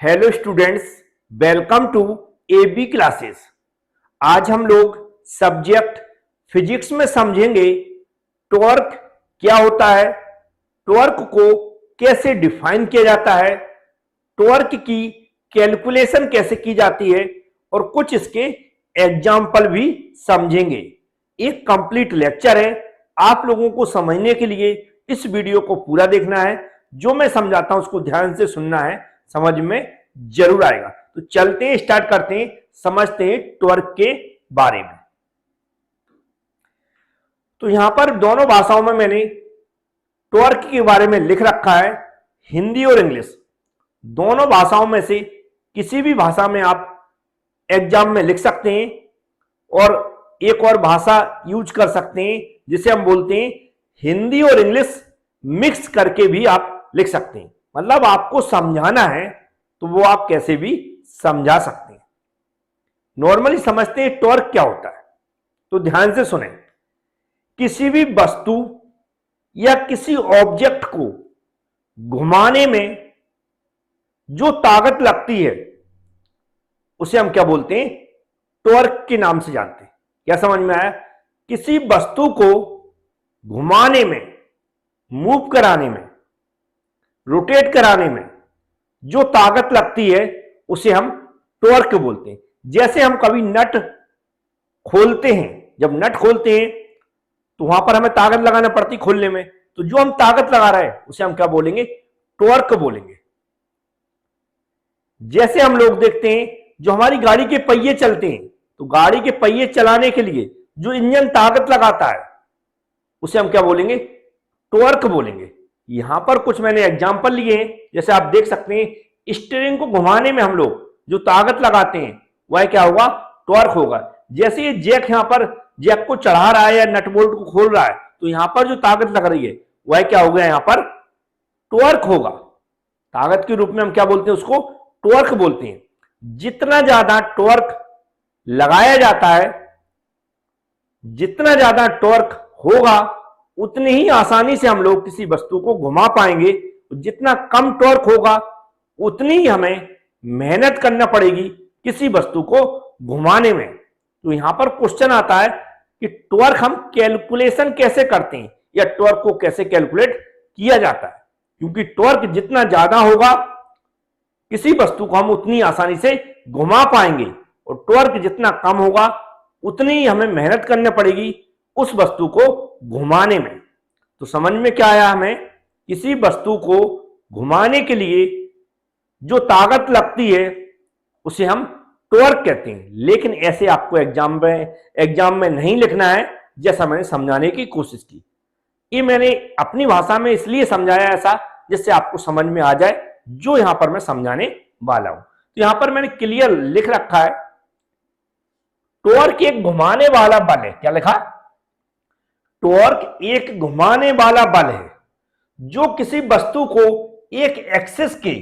Hello students, welcome to AB classes. आज हम लोग सब्जेक्ट फिजिक्स में समझेंगे टॉर्क क्या होता है, टॉर्क को कैसे डिफाइन किया जाता है, टॉर्क की कैलकुलेशन कैसे की जाती है और कुछ इसके एग्जाम्पल भी समझेंगे। एक कंप्लीट लेक्चर है। आप लोगों को समझने के लिए इस वीडियो को पूरा देखना है। जो मैं समझाता हूं उसको ध्यान से सुनना है, समझ में जरूर आएगा। तो चलते हैं, स्टार्ट करते हैं, समझते हैं टॉर्क के बारे में। तो यहां पर दोनों भाषाओं में मैंने टॉर्क के बारे में लिख रखा है, हिंदी और इंग्लिश। दोनों भाषाओं में से किसी भी भाषा में आप एग्जाम में लिख सकते हैं और एक और भाषा यूज कर सकते हैं जिसे हम बोलते हैं हिंदी और इंग्लिश मिक्स करके भी आप लिख सकते हैं। मतलब आपको समझाना है तो वो आप कैसे भी समझा सकते हैं। नॉर्मली समझते हैं टॉर्क क्या होता है, तो ध्यान से सुने। किसी भी वस्तु या किसी ऑब्जेक्ट को घुमाने में जो ताकत लगती है उसे हम क्या बोलते हैं, टॉर्क के नाम से जानते हैं। क्या समझ में आया? किसी वस्तु को घुमाने में, मूव कराने में, रोटेट कराने में जो ताकत लगती है उसे हम टॉर्क बोलते हैं। जैसे हम कभी नट खोलते हैं, जब नट खोलते हैं तो वहां पर हमें ताकत लगाना पड़ती खोलने में, तो जो हम ताकत लगा रहे हैं उसे हम क्या बोलेंगे, टॉर्क बोलेंगे। जैसे हम लोग देखते हैं जो हमारी गाड़ी के पहिए चलते हैं, तो गाड़ी के पहिए चलाने के लिए जो इंजन ताकत लगाता है उसे हम क्या बोलेंगे, टॉर्क बोलेंगे। यहां पर कुछ मैंने एग्जांपल लिए हैं। जैसे आप देख सकते हैं स्टीयरिंग को घुमाने में हम लोग जो ताकत लगाते हैं वह क्या होगा, टॉर्क होगा। जैसे ये जैक यहां पर जैक को चढ़ा रहा है या नट बोल्ट को खोल रहा है, तो यहां पर जो ताकत लग रही है वह क्या हो गया, यहां पर टॉर्क होगा। ताकत के रूप में हम क्या बोलते हैं, उसको टॉर्क बोलते हैं। जितना ज्यादा टॉर्क लगाया जाता है, जितना ज्यादा टॉर्क होगा उतनी ही आसानी से हम लोग किसी वस्तु को घुमा पाएंगे। जितना कम टॉर्क होगा उतनी ही हमें मेहनत करना पड़ेगी किसी वस्तु को घुमाने में। तो यहां पर क्वेश्चन आता है कि टॉर्क हम कैलकुलेशन कैसे करते हैं या टॉर्क को कैसे कैलकुलेट किया जाता है। क्योंकि टॉर्क जितना ज्यादा होगा किसी वस्तु को हम उतनी आसानी से घुमा पाएंगे, और टॉर्क जितना कम होगा उतनी ही हमें मेहनत करनी पड़ेगी उस वस्तु को घुमाने में। तो समझ में क्या आया हमें, किसी वस्तु को घुमाने के लिए जो ताकत लगती है उसे हम टॉर्क कहते हैं। लेकिन ऐसे आपको एग्जाम में नहीं लिखना है, जैसा मैंने समझाने की कोशिश की। ये मैंने अपनी भाषा में इसलिए समझाया ऐसा जिससे आपको समझ में आ जाए जो यहां पर मैं समझाने वाला हूं। तो यहां पर मैंने क्लियर लिख रखा है, टॉर्क एक घुमाने वाला बल है। क्या लिखा? टॉर्क एक घुमाने वाला बल है जो किसी वस्तु को एक एक्सिस के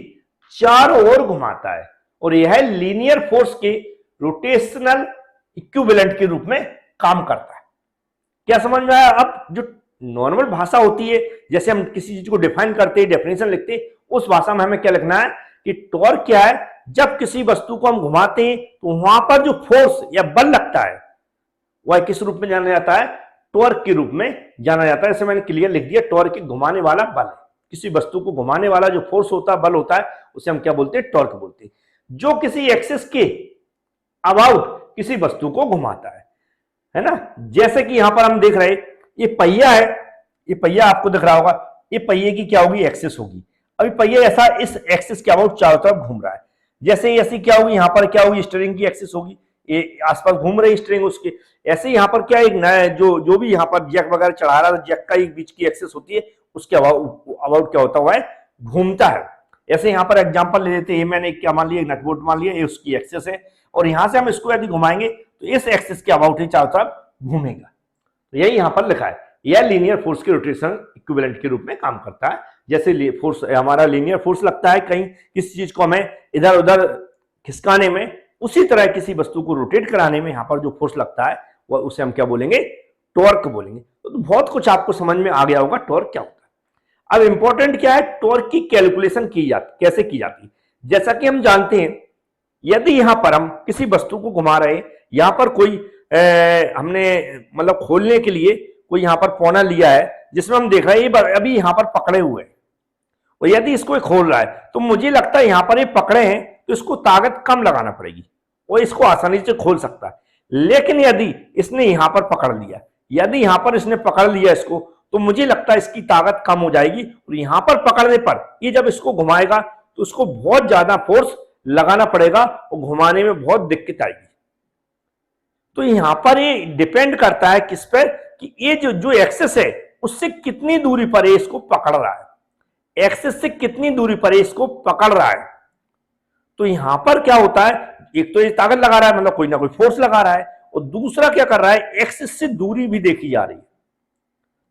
चारों ओर घुमाता है, और यह लीनियर फोर्स के रोटेशनल इक्विवेलेंट के रूप में काम करता है। क्या समझ में आया? अब जो नॉर्मल भाषा होती है, जैसे हम किसी चीज को डिफाइन करते हैं, डेफिनेशन लिखते हैं, उस भाषा में हमें क्या लिखना है कि टॉर्क क्या है, जब किसी वस्तु को हम घुमाते हैं तो वहां पर जो फोर्स या बल लगता है वह किस रूप में जाना जाता है, टॉर्क के रूप में जाना जाता है। जैसे मैंने क्लियर लिख दिया, टॉर्क एक घुमाने वाला बल है। किसी वस्तु को घुमाने वाला जो फोर्स होता है, बल होता है, उसे हम क्या बोलते हैं, टॉर्क बोलते हैं। जो किसी एक्सिस के अबाउट किसी वस्तु को घुमाता है ना। जैसे कि यहां पर हम देख रहे हैं ये पहिया है, ये पहिया आपको दिख रहा होगा, ये पहिए की क्या होगी, एक्सिस होगी। अभी पहिया ऐसा इस एक्सिस के अबाउट चारों तरफ घूम रहा है। जैसे ऐसी क्या होगी, यहां पर क्या होगी, स्टीयरिंग की एक्सिस होगी, ये आसपास घूम रही स्टीयरिंग उसके। ऐसे यहां पर क्या, एक नया जो भी यहां पर जैक वगैरह चढ़ा रहा है, जैक का एक बीच की एक्सिस होती है, उसके अबाउट क्या होता हुआ है, घूमता है। ऐसे यहां पर एग्जांपल ले लेते हैं, मैंने क्या मान लिया, नट बोल्ट मान लिया, ये उसकी एक्सिस है, और यहां से हम इसको यदि घुमाएंगे तो इस एक्सिस के अबाउट ही चारों तरफ घूमेगा। तो यही यहां पर लिखा है, यह लीनियर फोर्स के रोटेशन इक्विवेलेंट के रूप में काम करता है। जैसे फोर्स हमारा लीनियर फोर्स लगता है कहीं किसी चीज को हमें इधर उधर खिसकाने में, उसी तरह किसी वस्तु को रोटेट कराने में यहां पर जो फोर्स लगता है वह उसे हम क्या बोलेंगे, टॉर्क बोलेंगे। तो बहुत कुछ आपको समझ में आ गया होगा टॉर्क क्या होता है। अब इंपॉर्टेंट क्या है, टॉर्क की कैलकुलेशन कैसे की जाती है। जैसा कि हम जानते हैं, यदि यहां पर हम किसी वस्तु को घुमा रहे हैं, यहां पर कोई हमने मतलब खोलने के लिए कोई यहां पर पौना लिया है, जिसमें हम देख रहे हैं ये अभी यहां पर पकड़े हुए हैं, और यदि इसको खोल रहा है तो मुझे लगता है यहां पर ये पकड़े हैं तो इसको ताकत कम लगाना पड़ेगी और इसको आसानी से खोल सकता है। लेकिन यदि इसने यहां पर पकड़ लिया, यदि यहां पर इसने पकड़ लिया इसको, तो मुझे लगता है इसकी ताकत कम हो जाएगी, और यहां पर पकड़ने पर ये जब इसको घुमाएगा तो उसको बहुत ज्यादा फोर्स लगाना पड़ेगा और घुमाने में बहुत दिक्कत आएगी। तो यहां पर ये डिपेंड करता है किस पर, कि ये जो एक्सेस है उससे कितनी दूरी पर ये इसको पकड़ रहा है, एक्सेस से कितनी दूरी पर इसको पकड़ रहा है। तो यहां पर क्या होता है, एक तो ये ताकत लगा रहा है, मतलब कोई ना कोई फोर्स लगा रहा है, और दूसरा क्या कर रहा है, एक्सेस से दूरी भी देखी जा रही है।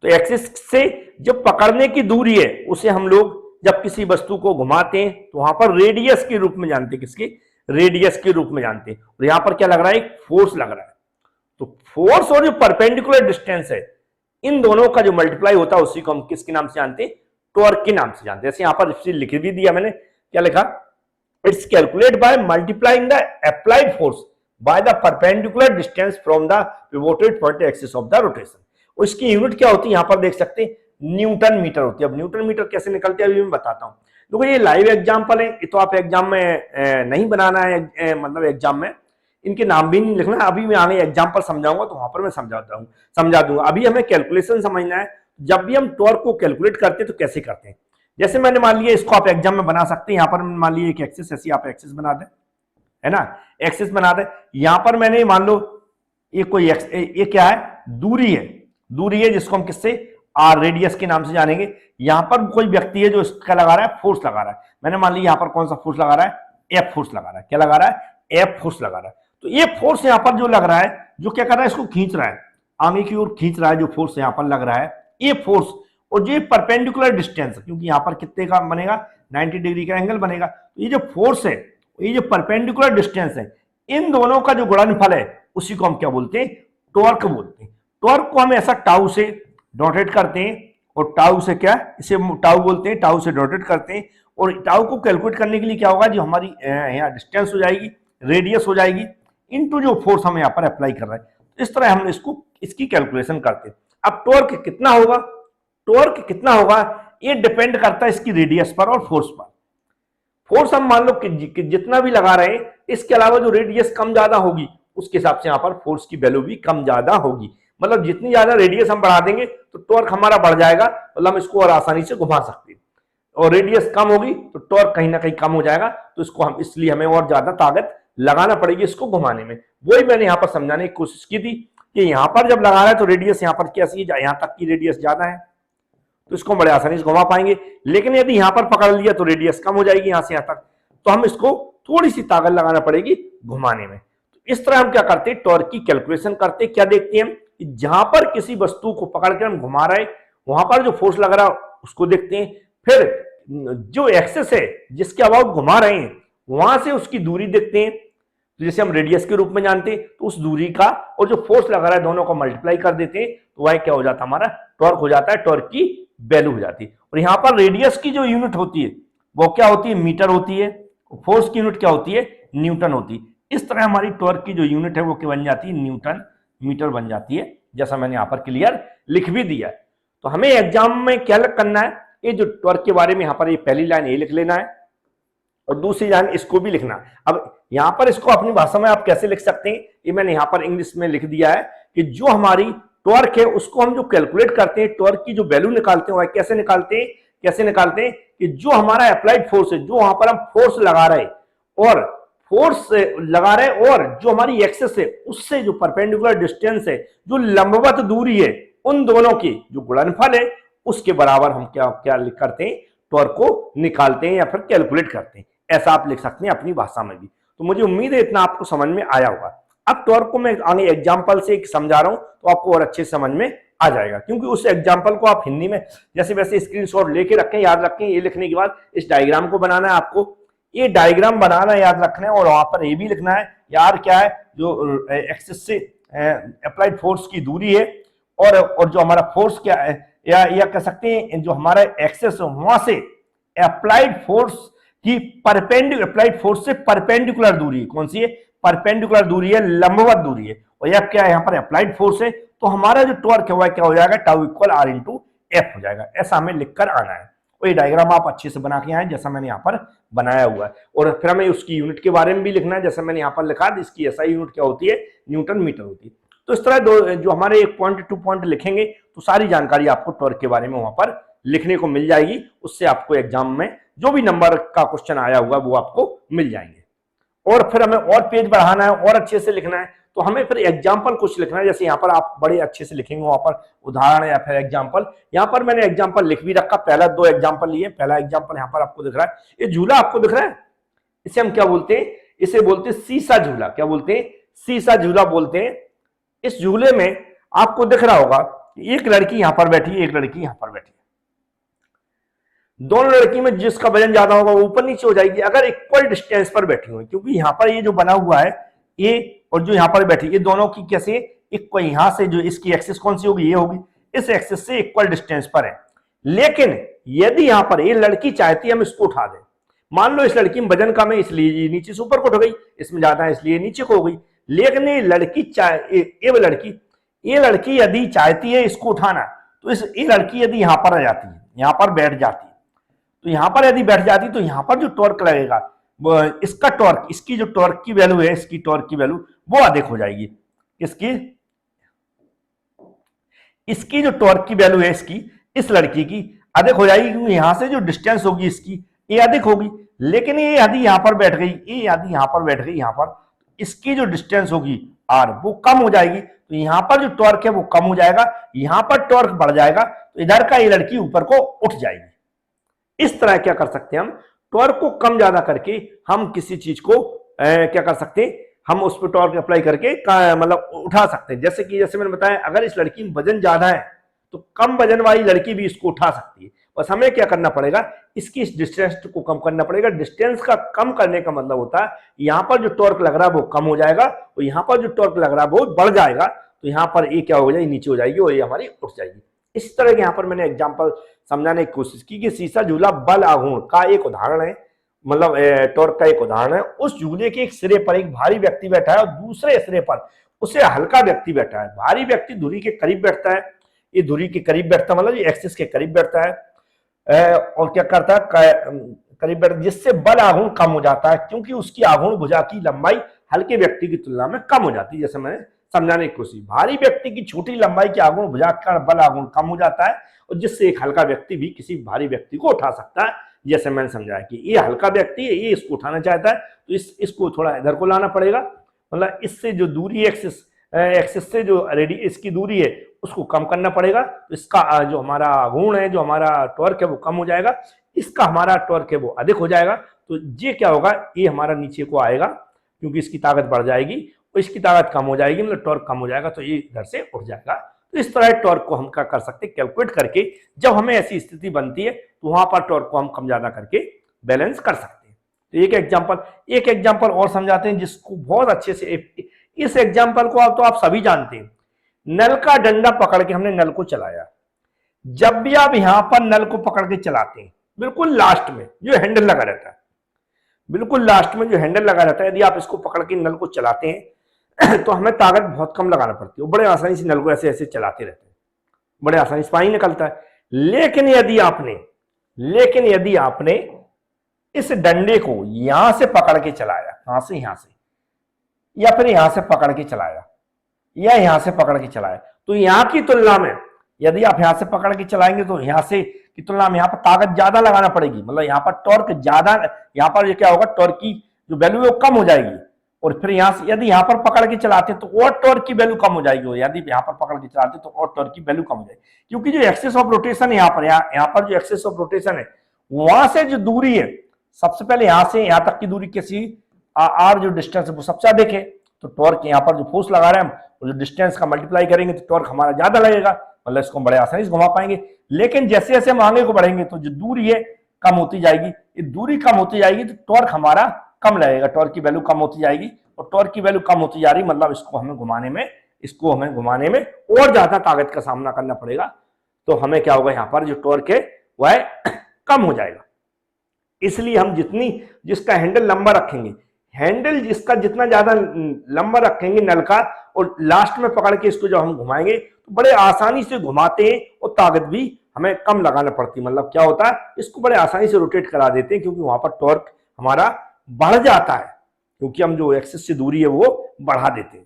तो एक्सेस से जो पकड़ने की दूरी है उसे हम लोग जब किसी वस्तु को घुमाते हैं तो वहां पर रेडियस के रूप में जानते हैं, किसके, रेडियस के रूप में जानते हैं। और यहां पर क्या लग रहा है, एक फोर्स लग रहा है। तो फोर्स और जो परपेंडिकुलर डिस्टेंस है, इन दोनों का जो मल्टीप्लाई होता है उसी को हम किसके नाम से जानते हैं, टॉर्क के नाम से जानते हैं। जैसे यहां पर लिख भी दिया मैंने, क्या लिखा, it's calculate by multiplying the applied force by the perpendicular distance from the pivoted point axis of the rotation. और इसकी यूनिट क्या होती है, यहां पर देख सकते हैं न्यूटन मीटर होती है। अब न्यूटन मीटर कैसे निकलते हैं अभी मैं बताता हूं। देखो ये लाइव एग्जांपल है, ये तो आप एग्जाम में नहीं बनाना है, मतलब एग्जाम में इनके नाम भी नहीं लिखना है। अभी मैं आगे एग्जांपल समझाऊंगा तो वहां पर मैं समझा दूंगा। अभी हमें कैलकुलेशन समझना है। जब भी हम टॉर्क को कैलकुलेट करते हैं तो कैसे करते हैं, जैसे मैंने मान लिया, इसको आप एग्जाम में बना सकते हैं। यहां पर मान लिया एक एक्सिस, ऐसी आप एक्सिस बना दें, है ना, एक्सिस बना दें। यहां पर मैंने मान लो ये कोई ये क्या है, दूरी है, दूरी है जिसको हम किससे, आर, रेडियस के नाम से जानेंगे। यहां पर कोई व्यक्ति है जो इसका लगा रहा है, फोर्स लगा रहा है। मैंने मान लिया यहां पर कौन सा फोर्स लगा रहा है, एफ फोर्स लगा रहा है। क्या लगा रहा है, एफ फोर्स लगा रहा है। तो ये फोर्स यहां पर जो लग रहा है, जो क्या कर रहा है, इसको खींच रहा है, आगे की ओर खींच रहा है। जो फोर्स यहां पर लग रहा है, ये फोर्स, और जो परपेंडिकुलर डिस्टेंस, क्योंकि यहां पर कितने का बनेगा, 90 डिग्री का एंगल बनेगा। तो ये जो फोर्स है, ये जो परपेंडिकुलर डिस्टेंस है, इन दोनों का जो गुणनफल है उसी को हम क्या बोलते हैं, टॉर्क बोलते हैं। टॉर्क को हम ऐसा टाउ से डॉटेड करते हैं, और टाउ से क्या, इसे टाउ बोलते हैं, टाउ से डॉटेड करते हैं। और टाउ को कैलकुलेट करने के लिए क्या होगा, जो हमारी यहाँ डिस्टेंस हो जाएगी, रेडियस हो जाएगी, इनटू जो फोर्स हम यहाँ पर अप्लाई कर रहे हैं। इस तरह हम इसकी कैलकुलेशन करते हैं। अब टॉर्क कितना होगा, टॉर्क कितना होगा, ये डिपेंड करता है इसकी रेडियस पर और फोर्स पर। फोर्स हम मान लो कि जितना भी लगा रहे हैं, इसके अलावा जो रेडियस कम ज्यादा होगी उसके हिसाब से यहाँ पर फोर्स की वैल्यू भी कम ज्यादा होगी। मतलब जितनी ज्यादा रेडियस हम बढ़ा देंगे तो टॉर्क हमारा बढ़ जाएगा, मतलब हम इसको और आसानी से घुमा सकते हैं। और रेडियस कम होगी तो टॉर्क कहीं ना कहीं कम हो जाएगा, तो इसको हम, इसलिए हमें और ज्यादा ताकत लगाना पड़ेगी इसको घुमाने में। वही मैंने यहाँ पर समझाने की कोशिश की थी कि यहाँ पर जब लगा रहा है तो रेडियस यहाँ पर कैसी, यहाँ तक की रेडियस ज्यादा है, तो इसको बड़े आसानी से घुमा पाएंगे। लेकिन यदि यहाँ पर पकड़ लिया तो रेडियस कम हो जाएगी यहाँ से यहाँ तक, तो हम इसको थोड़ी सी ताकत लगाना पड़ेगी घुमाने में। तो इस तरह हम क्या करते हैं, टॉर्क की कैलकुलेशन करते हैं। क्या देखते हैं, जहां पर किसी वस्तु को पकड़ के हम घुमा रहे, वहां पर जो फोर्स लग रहा है उसको देखते हैं। फिर जो एक्सेस है जिसके अबाउट घुमा रहे हैं, वहां से उसकी दूरी देखते हैं, तो जैसे हम रेडियस के रूप में जानते हैं, तो उस दूरी का और जो फोर्स लगा रहा है दोनों को मल्टीप्लाई कर देते हैं, तो वह क्या हो जाता है, हमारा टॉर्क हो जाता है, टॉर्क की वैल्यू हो जाती है। और यहां पर रेडियस की जो यूनिट होती है वो क्या होती है, मीटर होती है। फोर्स की यूनिट क्या होती है, न्यूटन होती है। इस तरह हमारी टॉर्क की जो यूनिट है वो क्या बन जाती है, न्यूटन मीटर बन जाती है, जैसा मैंने यहां पर क्लियर लिख भी दिया है। तो हमें एग्जाम में क्या करना है, ये जो टॉर्क के बारे में यहां पर ये पहली लाइन ये लिख लेना है और दूसरी लाइन इसको भी लिखना। अब यहां पर इसको अपनी भाषा में आप कैसे लिख सकते हैं, ये मैंने यहां पर इंग्लिश में लिख दिया है कि जो हमारी टॉर्क है उसको हम जो कैलकुलेट करते हैं, टॉर्क की जो वैल्यू निकालते हैं, कैसे निकालते हैं कि जो हमारा अप्लाइड फोर्स है, जो वहां पर हम फोर्स लगा रहे और जो हमारी एक्सेस है उससे जो परपेंडिकुलर डिस्टेंस है, जो लंबवत दूरी है, उन दोनों की जो गुणनफल है उसके बराबर हम क्या करते हैं, टॉर्क को निकालते हैं या फिर कैलकुलेट करते हैं। ऐसा आप लिख सकते हैं अपनी भाषा में भी। तो मुझे उम्मीद है इतना आपको समझ में आया होगा। अब टॉर्क को मैं आगे एग्जाम्पल से समझा रहा हूं तो आपको और अच्छे समझ में आ जाएगा, क्योंकि उस एग्जाम्पल को आप हिंदी में जैसे वैसे स्क्रीनशॉट लेके रखें, याद रखें। ये लिखने के बाद इस डायग्राम को बनाना है आपको, ये डायग्राम बनाना याद रखना है, और वहां पर ये भी लिखना है यार क्या है, जो एक्सिस से अप्लाइड फोर्स की दूरी है और जो हमारा फोर्स क्या है, या कह सकते हैं जो हमारा एक्सेस है वहां से अप्लाइड फोर्स कि परपेंडिकुलर अप्लाइड फोर्स से परपेंडिकुलर दूरी कौन सी है, परपेंडिकुलर दूरी है, लंबवत दूरी है, और यह क्या है यहाँ पर अप्लाइड फोर्स है, तो हमारा जो टॉर्क है वह क्या हो जाएगा, tau equal R into F हो जाएगा। ऐसा हमें लिखकर आना है, और ये डायग्राम आप अच्छे से बना के आए जैसा मैंने यहाँ पर बनाया हुआ है। और फिर हमें उसकी यूनिट के बारे में भी लिखना है, जैसे मैंने यहाँ पर लिखा, इसकी एसआई यूनिट क्या होती है, न्यूटन मीटर होती है। तो इस तरह जो हमारे 1 पॉइंट 2 पॉइंट लिखेंगे तो सारी जानकारी आपको टॉर्क के बारे में वहां पर लिखने को मिल जाएगी। उससे आपको एग्जाम में जो भी नंबर का क्वेश्चन आया हुआ वो आपको मिल जाएंगे। और फिर हमें और पेज बढ़ाना है और अच्छे से लिखना है, तो हमें फिर एग्जाम्पल कुछ लिखना है। जैसे यहाँ पर आप बड़े अच्छे से लिखेंगे वहां पर उदाहरण या फिर एग्जाम्पल, यहाँ पर मैंने एग्जाम्पल लिख भी रखा, पहला 2 एग्जाम्पल लिए। पहला एग्जाम्पल यहाँ पर आपको दिख रहा है, ये झूला आपको दिख रहा है, इसे हम क्या बोलते हैं, इसे बोलते हैं सीसा झूला। क्या बोलते हैं, सीसा झूला बोलते हैं। इस झूले में आपको दिख रहा होगा एक लड़की यहां पर बैठी है, एक लड़की यहां पर बैठी है। दोनों लड़की में जिसका वजन ज्यादा होगा वो ऊपर नीचे हो जाएगी अगर इक्वल डिस्टेंस पर बैठी हुई, क्योंकि यहां पर ये जो बना हुआ है ये और जो यहां पर बैठी, ये दोनों की कैसे इक्वल, यहां से जो इसकी एक्सिस कौन सी होगी, ये होगी, इस एक्सिस से इक्वल डिस्टेंस पर है। लेकिन यदि यहां पर ये लड़की चाहती है हम इसको उठा दें, मान लो इस लड़की में वजन कम है इसलिए नीचे से ऊपर को उठ गई, इसमें ज्यादा है इसलिए नीचे को हो गई। लेकिन ये लड़की यदि चाहती है इसको उठाना, तो ये लड़की यदि यहां पर आ जाती है, यहां पर बैठ जाती है, तो यहां पर यदि बैठ जाती तो यहां पर जो टॉर्क लगेगा इसका टॉर्क, इसकी जो टॉर्क की वैल्यू है, इसकी टॉर्क की वैल्यू वो अधिक हो जाएगी। इसकी जो टॉर्क की वैल्यू है इसकी, इस लड़की की अधिक हो जाएगी, क्योंकि यहां से जो डिस्टेंस होगी इसकी ये अधिक होगी। लेकिन ये यदि यहां पर बैठ गई, ये यदि यहां पर बैठ गई, यहां पर इसकी जो डिस्टेंस होगी आर वो कम हो जाएगी, तो यहां पर जो टॉर्क है वो कम हो जाएगा, यहां पर टॉर्क बढ़ जाएगा, तो इधर का ये लड़की ऊपर को उठ जाएगी। इस तरह क्या कर सकते हैं हम, टॉर्क को कम ज्यादा करके हम किसी चीज को क्या कर सकते हैं, हम उस पर टॉर्क अप्लाई करके मतलब उठा सकते हैं। जैसे मैंने बताया, अगर इस लड़की में वजन ज्यादा है तो कम वजन वाली लड़की भी इसको उठा सकती है। बस हमें क्या करना पड़ेगा, इसकी इस डिस्टेंस को कम करना पड़ेगा। डिस्टेंस का कम करने का मतलब होता है यहां पर जो टॉर्क लग रहा है वो कम हो जाएगा, और यहां पर जो टॉर्क लग रहा है वो बढ़ जाएगा, तो यहां पर ये क्या हो जाएगी, नीचे हो जाएगी और ये हमारी उठ जाएगी। इस तरह के यहां पर मैंने एग्जाम्पल समझाने की कोशिश की कि सीसा झूला बल आघूर्ण का एक उदाहरण है, मतलब टॉर्क का एक उदाहरण है। उस झूले के एक सिरे पर एक भारी व्यक्ति बैठा है और दूसरे सिरे पर उसे हल्का व्यक्ति बैठा है। भारी व्यक्ति धुरी के करीब बैठता है, ये धुरी के करीब बैठता है, मतलब ये एक्सिस के करीब बैठता है, और क्या करता है, करीब बैठता है, जिससे बल आघूर्ण कम हो जाता है, क्योंकि उसकी आघूर्ण भुजा की लंबाई हल्के व्यक्ति की तुलना में कम हो जाती है। जैसे मैंने समझाने की कोशिश, भारी व्यक्ति की छोटी लंबाई की आघूर्ण भुजा का बल आघूर्ण कम हो जाता है, और जिससे एक हल्का व्यक्ति भी किसी भारी व्यक्ति को उठा सकता है। जैसे मैंने समझाया कि ये हल्का व्यक्ति है, ये इसको उठाना चाहता है, तो इसको थोड़ा इधर को लाना पड़ेगा, मतलब इससे जो दूरी एक्सिस से जो रेडियस की दूरी है उसको कम करना पड़ेगा, तो इसका जो हमारा गुण है, जो हमारा टॉर्क है वो कम हो जाएगा, इसका हमारा टॉर्क है वो अधिक हो जाएगा। तो ये क्या होगा, ये हमारा नीचे को आएगा, क्योंकि इसकी ताकत बढ़ जाएगी और इसकी ताकत कम हो जाएगी, मतलब टॉर्क कम हो जाएगा, तो ये इधर से उठ जाएगा। तो इस तरह टॉर्क को हम क्या कर सकते हैं, कैलकुलेट करके जब हमें ऐसी स्थिति बनती है तो वहां पर टॉर्क को हम कम ज्यादा करके बैलेंस कर सकते हैं। तो एक एग्जाम्पल और समझाते हैं जिसको बहुत अच्छे से, इस एग्जाम्पल को आप सभी जानते हैं। नल का डंडा पकड़ के हमने नल को चलाया। जब भी आप यहां पर नल को पकड़ के चलाते हैं, बिल्कुल लास्ट में जो हैंडल लगा रहता है, बिल्कुल लास्ट में जो हैंडल लगा रहता है, यदि आप इसको पकड़ के नल को चलाते हैं तो हमें ताकत बहुत कम लगाना पड़ती है, बड़े आसानी से नल को ऐसे ऐसे चलाते रहते हैं, बड़े आसानी से पानी निकलता है। लेकिन यदि आपने इस डंडे को यहां से पकड़ के चलाया, कहां से, यहां से, या फिर यहां से पकड़ के चलाया, या यहां से पकड़ के चलाया, तो यहां की तुलना में यदि आप यहां से पकड़ के चलाएंगे तो यहां से की तुलना में यहां पर ताकत ज्यादा लगाना पड़ेगी, मतलब यहां पर टॉर्क ज्यादा, यहां पर ये क्या होगा, टॉर्क की जो वैल्यू है वो कम हो जाएगी। और फिर यहां से यदि यहां पर पकड़ के चलाते तो और टॉर्क की वैल्यू कम हो जाएगी, और यदि यहां पर पकड़ के चलाते तो और टॉर्क की वैल्यू कम हो जाएगी, क्योंकि जो एक्सिस ऑफ रोटेशन है यहाँ पर जो एक्सिस ऑफ रोटेशन है, वहां से जो दूरी है, सबसे पहले यहां से यहां तक की दूरी कैसी, आर जो डिस्टेंस है वो सबसे अधिक है, तो टॉर्क यहाँ पर जो फोर्स लगा रहे हैं हम, जो डिस्टेंस का मल्टीप्लाई करेंगे तो टॉर्क हमारा ज्यादा लगेगा, मतलब इसको हम बड़े आसानी से घुमा पाएंगे। लेकिन जैसे जैसे हम आगे को बढ़ेंगे तो जो दूरी है कम होती जाएगी, ये दूरी कम होती जाएगी तो टॉर्क हमारा कम लगेगा, टॉर्क की वैल्यू कम होती जाएगी, और टॉर्क की वैल्यू कम होती जा रही, मतलब इसको हमें घुमाने में और ज्यादा ताकत का सामना करना पड़ेगा, तो हमें क्या होगा, यहाँ पर जो टॉर्क है वह कम हो जाएगा। इसलिए हम जिसका हैंडल लंबा रखेंगे, हैंडल जिसका जितना ज्यादा लंबा रखेंगे नल का, और लास्ट में पकड़ के इसको जब हम घुमाएंगे तो बड़े आसानी से घुमाते हैं और ताकत भी हमें कम लगाना पड़ती है। मतलब क्या होता है, इसको बड़े आसानी से रोटेट करा देते हैं क्योंकि वहां पर टॉर्क हमारा बढ़ जाता है, क्योंकि हम जो एक्सिस से दूरी है वो बढ़ा देते हैं।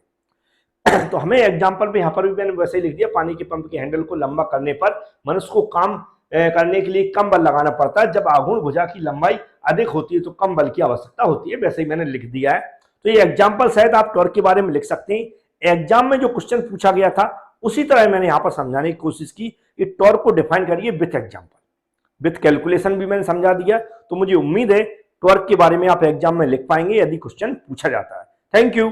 तो हमें एग्जाम्पल में यहाँ पर भी मैंने वैसे ही लिख दिया, पानी के पंप के हैंडल को लंबा करने पर मनुष्य को काम करने के लिए कम बल लगाना पड़ता है। जब आघूर्ण भुजा की लंबाई अधिक होती है तो कम बल की आवश्यकता होती है। वैसे ही मैंने लिख दिया है। तो ये एग्जाम्पल शायद आप टॉर्क के बारे में लिख सकते हैं। एग्जाम में जो क्वेश्चन पूछा गया था उसी तरह मैंने यहां पर समझाने की कोशिश की कि टॉर्क को डिफाइन करिए विथ एग्जाम्पल, विथ कैलकुलेशन भी मैंने समझा दिया। तो मुझे उम्मीद है टॉर्क के बारे में आप एग्जाम में लिख पाएंगे यदि क्वेश्चन पूछा जाता है। Thank you.